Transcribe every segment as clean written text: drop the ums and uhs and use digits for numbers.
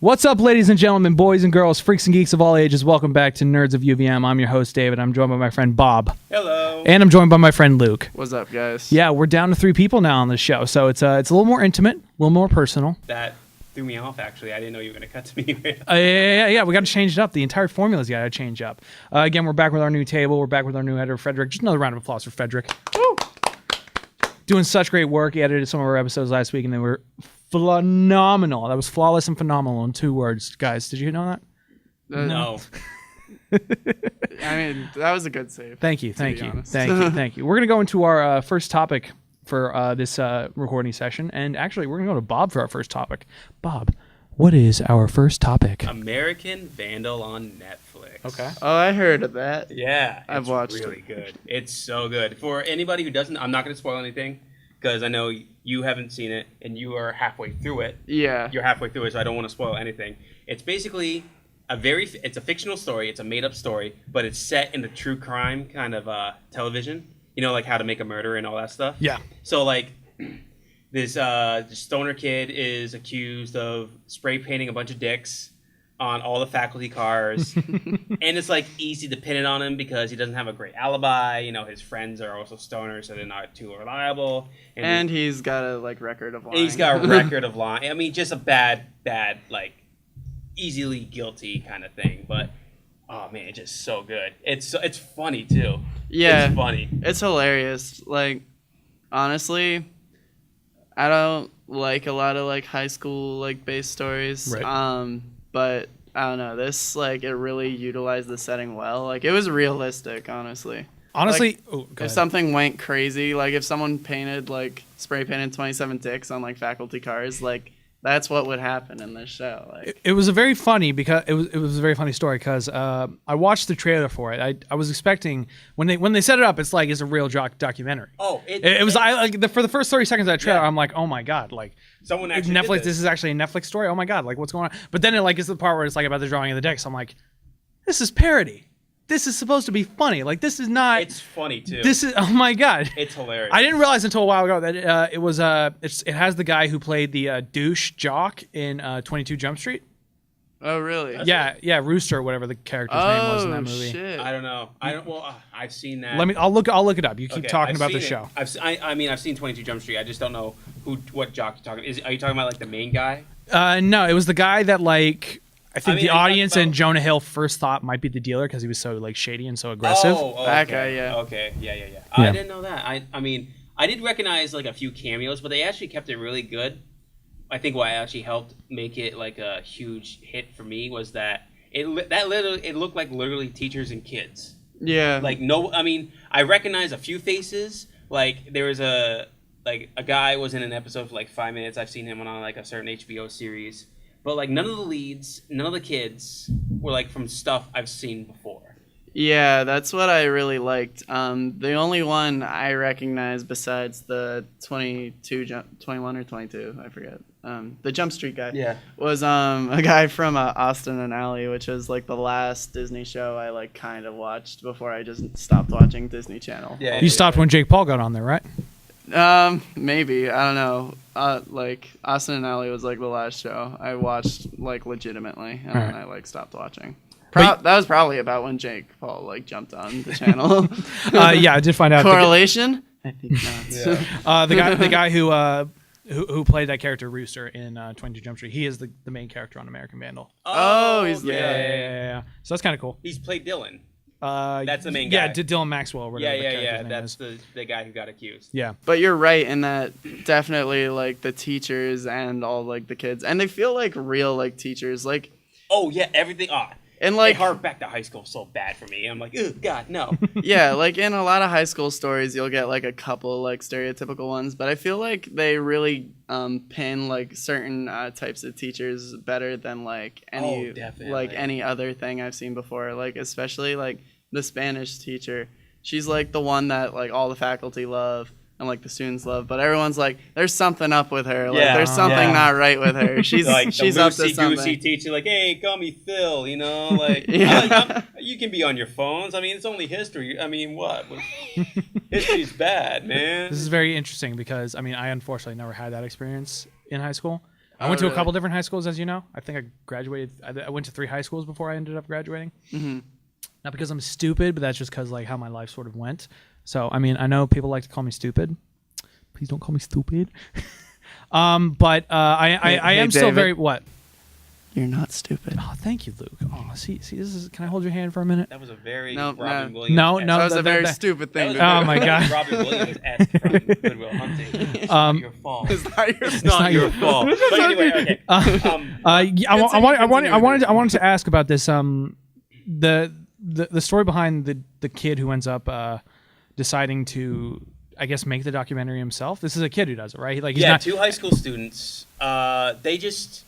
What's up, ladies and gentlemen, boys and girls, freaks and geeks of all ages? Welcome back to Nerds of UVM. I'm your host, David. I'm joined by my friend, Bob. Hello. And I'm joined by my friend, Luke. What's up, guys? Yeah, we're down to 3 people now on the show, so it's a little more intimate, a little more personal. That threw me off, actually. I didn't know you were going to cut to me. Yeah, we got to change it up. The entire formula's got to change up. Again, we're back with our new table. We're back with our new editor, Frederick. Just another round of applause for Frederick. Woo! Doing such great work. He edited some of our episodes last week, and they were phenomenal. That was flawless and phenomenal in 2 words. Guys, did you know that? No. I mean, that was a good save. Thank you. We're going to go into our first topic for this recording session, and actually, we're going to go to Bob for our first topic. Bob, what is our first topic? American Vandal on Netflix. Okay. Oh, I heard of that. Yeah. I've watched really it. Good. It's so good. For anybody who doesn't, I'm not going to spoil anything, because I know you haven't seen it, and you are halfway through it. Yeah. You're halfway through it, so I don't want to spoil anything. It's basically it's a fictional story. It's a made-up story, but it's set in the true crime kind of television. You know, like How to Make a Murder and all that stuff. Yeah. So, like, this stoner kid is accused of spray painting a bunch of dicks on all the faculty cars. And it's, like, easy to pin it on him because he doesn't have a great alibi. You know, his friends are also stoners, so they're not too reliable. And he's got a, like, record of lying. He's got a record of lying. I mean, just a bad, like, easily guilty kind of thing. But, oh, man, it's just so good. It's funny, too. Yeah. It's funny. It's hilarious. Like, honestly, I don't like a lot of, like, high school, like, based stories. Right. But I don't know. This, like, it really utilized the setting well. Like, it was realistic, honestly. Honestly, Like, if something went crazy, like, if someone painted, like, spray painted 27 dicks on, like, faculty cars, like, that's what would happen in this show. Like, it was a very funny because it was a very funny story because I watched the trailer for it. I was expecting when they set it up, it's like it's a real documentary. Oh, it was for the first 30 seconds of that trailer, yeah. I'm like, oh my god, like someone actually Netflix. Did this is actually a Netflix story. Oh my god, like what's going on? But then it like is the part where it's like about the drawing of the dicks. I'm like, this is parody. This is supposed to be funny. Like this is not. It's funny too. This is oh my god. It's hilarious. I didn't realize until a while ago that it was it has the guy who played the douche jock in 22 Jump Street. Oh really? Yeah, Rooster or whatever the character's name was in that movie. Shit. I don't know. I've seen that. I'll look it up. You keep talking about the show. I've seen 22 Jump Street. I just don't know what jock you're talking. Are you talking about like the main guy? No, it was the guy that like. I think the audience and about... Jonah Hill first thought might be the dealer because he was so like shady and so aggressive. Oh, that guy, yeah. Okay, yeah. I didn't know that. I mean, I did recognize like a few cameos, but they actually kept it really good. I think what actually helped make it like a huge hit for me was that it looked like literally teachers and kids. Yeah. Like I recognize a few faces. Like there was a guy was in an episode for like 5 minutes. I've seen him on like a certain HBO series. But, like, none of the leads, none of the kids were, like, from stuff I've seen before. Yeah, that's what I really liked. The only one I recognized besides the 21 or 22, I forget, the Jump Street guy, was a guy from Austin and Ally, which was, like, the last Disney show I, like, kind of watched before I just stopped watching Disney Channel. Yeah, you stopped when Jake Paul got on there, right? Maybe. I don't know. Like Austin and Ally was like the last show I watched like legitimately, and then I like stopped watching. That was probably about when Jake Paul like jumped on the channel. Yeah, I did find out correlation. I think not. Yeah. The guy who played that character Rooster in 22 Jump Street, he is the main character on American Vandal. Oh, he's yeah. So that's kind of cool. He's played Dylan. That's the main guy. Yeah, Dylan Maxwell. Or whatever Yeah. That's the guy who got accused. Yeah. But you're right in that definitely like the teachers and all like the kids, and they feel like real like teachers. Like, oh yeah, everything. And like, it harked back to high school so bad for me. I'm like, oh god, no. Yeah, like in a lot of high school stories, you'll get like a couple like stereotypical ones, but I feel like they really pin like certain types of teachers better than like any other thing I've seen before. Like especially like the Spanish teacher, she's like the one that like all the faculty love and like the students love, but everyone's like, there's something up with her. Like there's something not right with her. She's like she's up to something. Goosey teacher, like, hey, call me Phil. You know, like, you can be on your phones. I mean, it's only history. I mean, what? History's bad, man. This is very interesting because I mean, I unfortunately never had that experience in high school. I went to a couple different high schools, as you know. I think I graduated. I went to 3 high schools before I ended up graduating. Mm-hmm. Not because I'm stupid, but that's just because like how my life sort of went. So I mean, I know people like to call me stupid. Please don't call me stupid. But I am still very what. You're not stupid. Oh, thank you, Luke. Oh, see, this is. Can I hold your hand for a minute? That was a very Nope, Robin no. Williams. No, That was a very stupid thing. To do. Oh my God. Robin Williams from Good Will Hunting. It's not your fault. It's not your It's not your fault. But anyway, okay. I wanted to ask about this. The story behind the kid who ends up deciding to, I guess, make the documentary himself. This is a kid who does it, right? Like he's not 2 high school students. They just.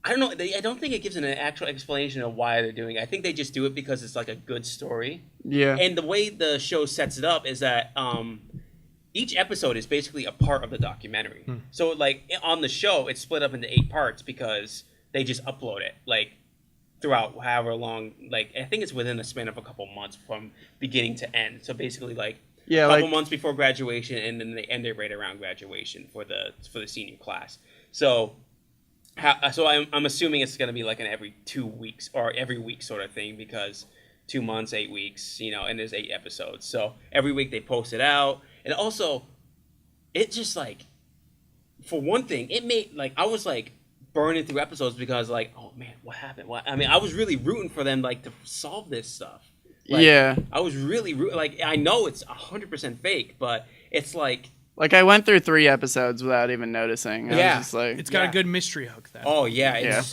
I don't know. I don't think it gives an actual explanation of why they're doing it. I think they just do it because it's like a good story. Yeah. And the way the show sets it up is that each episode is basically a part of the documentary. So like on the show, it's split up into 8 parts because they just upload it like throughout however long. Like I think it's within a span of a couple months from beginning to end. So basically like a couple months before graduation, and then they end it right around graduation for the senior class. So I'm assuming it's going to be like an every 2 weeks or every week sort of thing because 2 months, 8 weeks, and there's 8 episodes. So every week they post it out. And also, it just like, for one thing, it made like, I was like burning through episodes because like, oh man, what happened? I mean, I was really rooting for them like to solve this stuff. Like, yeah. I was really like, I know it's 100% fake, but it's like, I went through 3 episodes without even noticing. I was just like, it's got a good mystery hook then. oh yeah, it's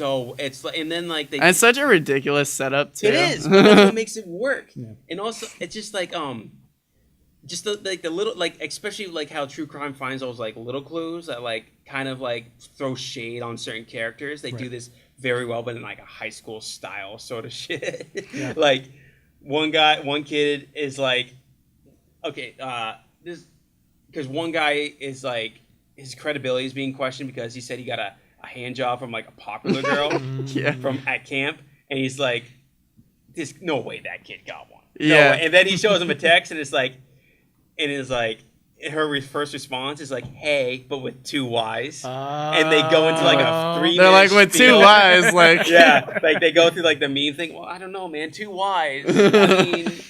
like, and then like and it's such a ridiculous setup too. It is, but that's what makes it work. Yeah. And also, it's just like just the little like, especially like how true crime finds those like little clues that like kind of like throw shade on certain characters. They do this very well, but in like a high school style sort of shit. Yeah. Like one kid is like, okay, this. Because one guy is like, his credibility is being questioned because he said he got a hand job from like a popular girl from at camp, and he's like, "There's no way that kid got one." Yeah, and then he shows him a text, and it's like, her first response is like, "Hey," but with 2 Y's, and they go into like a 3. They're like with spiel. 2 Y's, like yeah, like they go through like the meme thing. Well, I don't know, man, 2 Y's.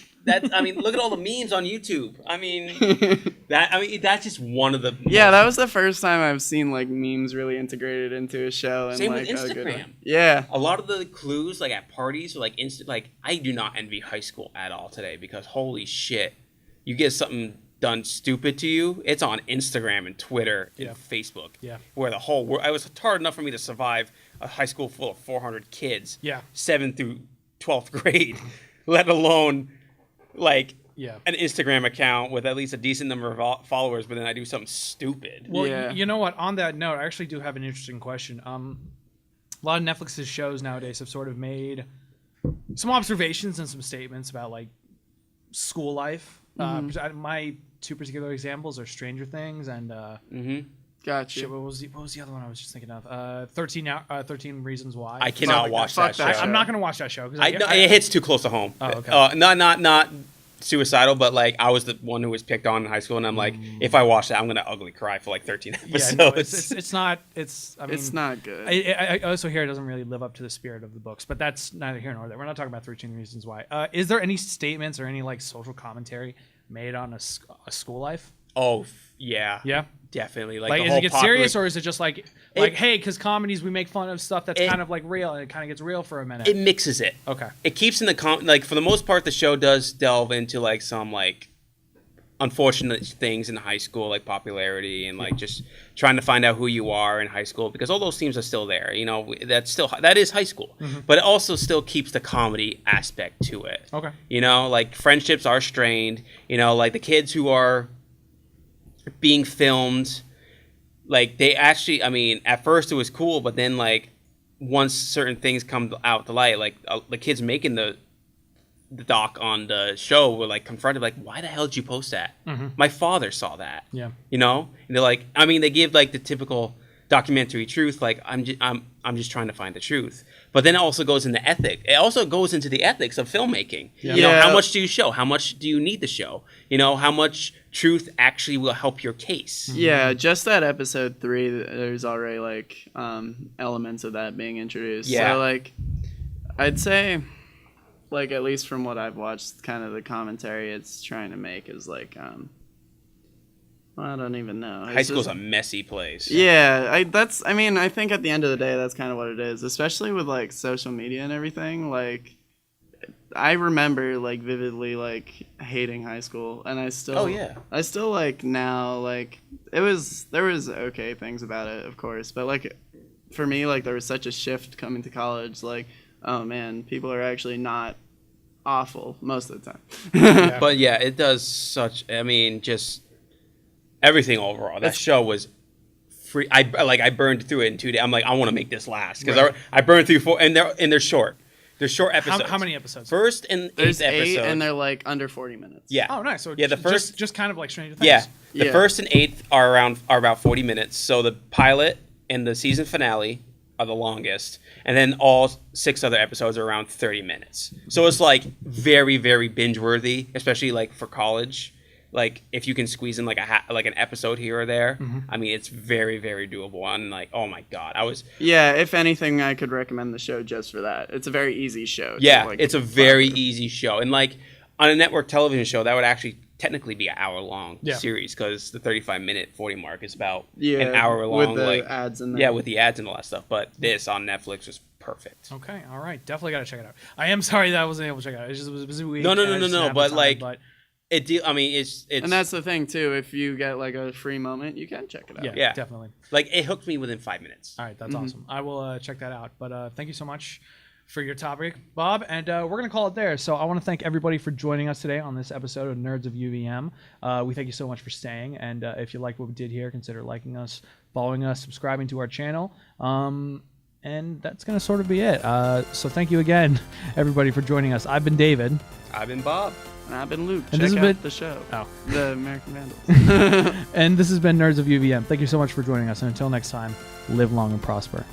I mean, look at all the memes on YouTube. I mean, that's just one of the. Yeah, that was the first time I've seen like memes really integrated into a show. And, same like, with Instagram. Yeah, a lot of the clues like at parties or like I do not envy high school at all today because holy shit, you get something done stupid to you, it's on Instagram and Twitter and Facebook. Yeah, where the whole world. It was hard enough for me to survive a high school full of 400 kids. Yeah, 7th through 12th grade, let alone. Like an Instagram account with at least a decent number of followers, but then I do something stupid. Well, you know what? On that note, I actually do have an interesting question. A lot of Netflix's shows nowadays have sort of made some observations and some statements about like school life. My 2 particular examples are Stranger Things and Gotcha. Shit, what was the other one I was just thinking of? 13 Reasons Why. I cannot watch that show. I'm not going to watch that show. It hits too close to home. Oh, okay. Not suicidal, but like I was the one who was picked on in high school, and I'm like, if I watch that, I'm going to ugly cry for like 13 episodes. Yeah, no, it's not. I mean, it's not good. I also hear it doesn't really live up to the spirit of the books, but that's neither here nor there. We're not talking about 13 Reasons Why. Is there any statements or any like social commentary made on a school life? Oh, yeah. Yeah? Definitely. Like is it get serious, or is it just like hey, because comedies, we make fun of stuff that's kind of like real, and it kind of gets real for a minute? It mixes it. Okay. It keeps in the like for the most part, the show does delve into like some like unfortunate things in high school, like popularity and like just trying to find out who you are in high school, because all those themes are still there. That is high school, but it also still keeps the comedy aspect to it. Okay. Like friendships are strained. Like the kids who are being filmed, like they actually, I mean, at first it was cool, but then like once certain things come out the light, like the kids making the doc on the show were like confronted, like, why the hell did you post that? My father saw that. Yeah. And they're like, I mean, they give like the typical documentary truth, like I'm just trying to find the truth. But then it also goes into ethic. It also goes into the ethics of filmmaking. Yeah. How much do you show? How much do you need to show? How much truth actually will help your case. Yeah, just that episode 3, there's already like elements of that being introduced. Yeah. So like, I'd say, like at least from what I've watched, kind of the commentary it's trying to make is like, I don't even know. High school's a messy place. Yeah, I think at the end of the day, that's kind of what it is, especially with like social media and everything. Like, I remember like vividly like hating high school, and I still like now like there was okay things about it, of course, but like for me, like there was such a shift coming to college. Like, oh man, people are actually not awful most of the time. Yeah. But yeah, it does such. I mean, just everything overall. That show was free. I burned through it in 2 days. I'm like, I want to make this last because I burned through 4, and they're short. They're short episodes. How many episodes? First and There's 8th episode. and they're like under 40 minutes. Yeah. Oh, nice. So yeah, the first just kind of like Stranger Things. Yeah, the first and 8th are about 40 minutes. So the pilot and the season finale are the longest, and then all 6 other episodes are around 30 minutes. So it's like very, very binge worthy, especially like for college. Like if you can squeeze in like an episode here or there, I mean it's very, very doable. I'm like, oh my god, if anything, I could recommend the show just for that. It's a very easy show. Yeah, it's a very easy show, and like on a network television show, that would actually technically be an hour-long series because the 35-minute 40 mark is about an hour long. With the like ads and with the ads and all that stuff. But this on Netflix was perfect. Okay, all right, definitely gotta check it out. I am sorry that I wasn't able to check it out. It just was a busy week. No. But like. I mean, it's and that's the thing too. If you get like a free moment, you can check it out. Yeah, definitely. Like it hooked me within 5 minutes. All right, that's awesome. I will check that out. But thank you so much for your topic, Bob. And we're gonna call it there. So I want to thank everybody for joining us today on this episode of Nerds of UVM. We thank you so much for staying. And if you like what we did here, consider liking us, following us, subscribing to our channel. And that's gonna sort of be it. So thank you again, everybody, for joining us. I've been David. I've been Bob. And I've been Luke. And Check out the show. The American Vandals. And this has been Nerds of UVM. Thank you so much for joining us. And until next time, live long and prosper.